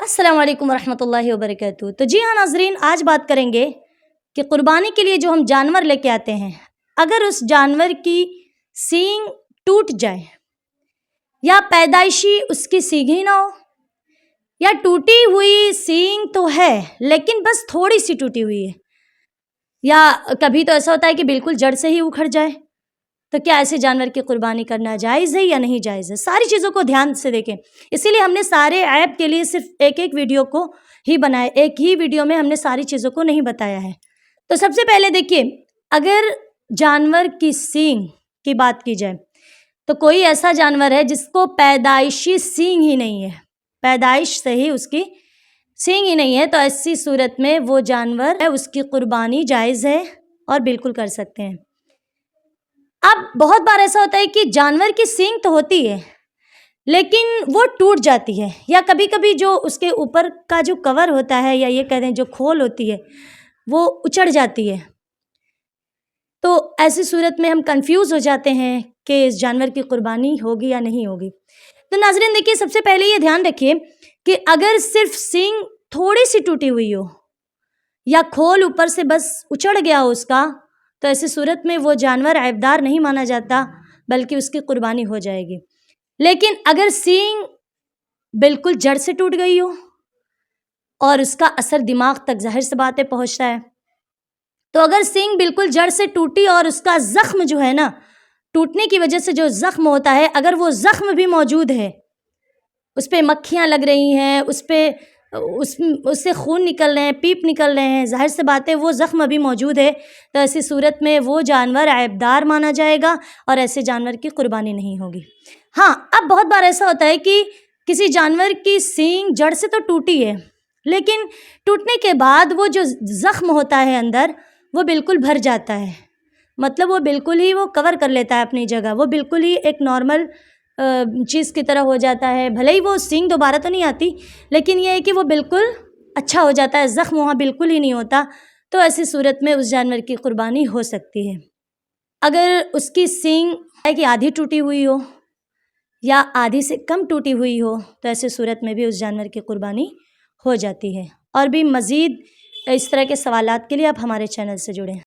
السلام علیکم ورحمۃ اللہ وبرکاتہ۔ تو جی ہاں ناظرین، آج بات کریں گے کہ قربانی کے لیے جو ہم جانور لے کے آتے ہیں، اگر اس جانور کی سینگ ٹوٹ جائے یا پیدائشی اس کی سینگ ہی نہ ہو، یا ٹوٹی ہوئی سینگ تو ہے لیکن بس تھوڑی سی ٹوٹی ہوئی ہے، یا کبھی تو ایسا ہوتا ہے کہ بالکل جڑ سے ہی اکھڑ جائے، تو کیا ایسے جانور کی قربانی کرنا جائز ہے یا نہیں جائز ہے؟ ساری چیزوں کو دھیان سے دیکھیں۔ اسی لیے ہم نے سارے عیب کے لیے صرف ایک ویڈیو کو ہی بنایا، ایک ہی ویڈیو میں ہم نے ساری چیزوں کو نہیں بتایا ہے۔ تو سب سے پہلے دیکھیے، اگر جانور کی سینگ کی بات کی جائے تو کوئی ایسا جانور ہے جس کو پیدائشی سینگ ہی نہیں ہے، پیدائش سے ہی اس کی سینگ ہی نہیں ہے، تو ایسی صورت میں وہ جانور ہے اس کی قربانی جائز ہے اور بالکل کر سکتے ہیں۔ اب بہت بار ایسا ہوتا ہے کہ جانور کی سینگ تو ہوتی ہے لیکن وہ ٹوٹ جاتی ہے، یا کبھی کبھی جو اس کے اوپر کا جو کور ہوتا ہے، یا یہ کہتے ہیں جو کھول ہوتی ہے، وہ اچڑ جاتی ہے۔ تو ایسی صورت میں ہم کنفیوز ہو جاتے ہیں کہ اس جانور کی قربانی ہوگی یا نہیں ہوگی۔ تو ناظرین دیکھیے، سب سے پہلے یہ دھیان رکھیے کہ اگر صرف سینگ تھوڑی سی ٹوٹی ہوئی ہو یا کھول اوپر سے بس اچڑ گیا ہو اس کا، تو ایسی صورت میں وہ جانور عیبدار نہیں مانا جاتا بلکہ اس کی قربانی ہو جائے گی۔ لیکن اگر سینگ بالکل جڑ سے ٹوٹ گئی ہو اور اس کا اثر دماغ تک ظاہر سی بات ہے پہنچتا ہے، تو اگر سینگ بالکل جڑ سے ٹوٹی اور اس کا زخم جو ہے نا، ٹوٹنے کی وجہ سے جو زخم ہوتا ہے، اگر وہ زخم بھی موجود ہے، اس پہ مکھیاں لگ رہی ہیں، اس سے خون نکل رہے ہیں، پیپ نکل رہے ہیں، ظاہر سی بات ہے وہ زخم ابھی موجود ہے، تو ایسی صورت میں وہ جانور عیبدار مانا جائے گا اور ایسے جانور کی قربانی نہیں ہوگی۔ ہاں، اب بہت بار ایسا ہوتا ہے کہ کسی جانور کی سینگ جڑ سے تو ٹوٹی ہے لیکن ٹوٹنے کے بعد وہ جو زخم ہوتا ہے اندر، وہ بالکل بھر جاتا ہے، مطلب وہ بالکل ہی وہ کور کر لیتا ہے اپنی جگہ، وہ بالکل ہی ایک نارمل چیز کی طرح ہو جاتا ہے، بھلے ہی وہ سینگ دوبارہ تو نہیں آتی لیکن یہ ہے کہ وہ بالکل اچھا ہو جاتا ہے، زخم وہاں بالکل ہی نہیں ہوتا، تو ایسی صورت میں اس جانور کی قربانی ہو سکتی ہے۔ اگر اس کی سینگ ہے کہ آدھی ٹوٹی ہوئی ہو یا آدھی سے کم ٹوٹی ہوئی ہو، تو ایسی صورت میں بھی اس جانور کی قربانی ہو جاتی ہے۔ اور بھی مزید اس طرح کے سوالات کے لیے آپ ہمارے چینل سے جڑیں۔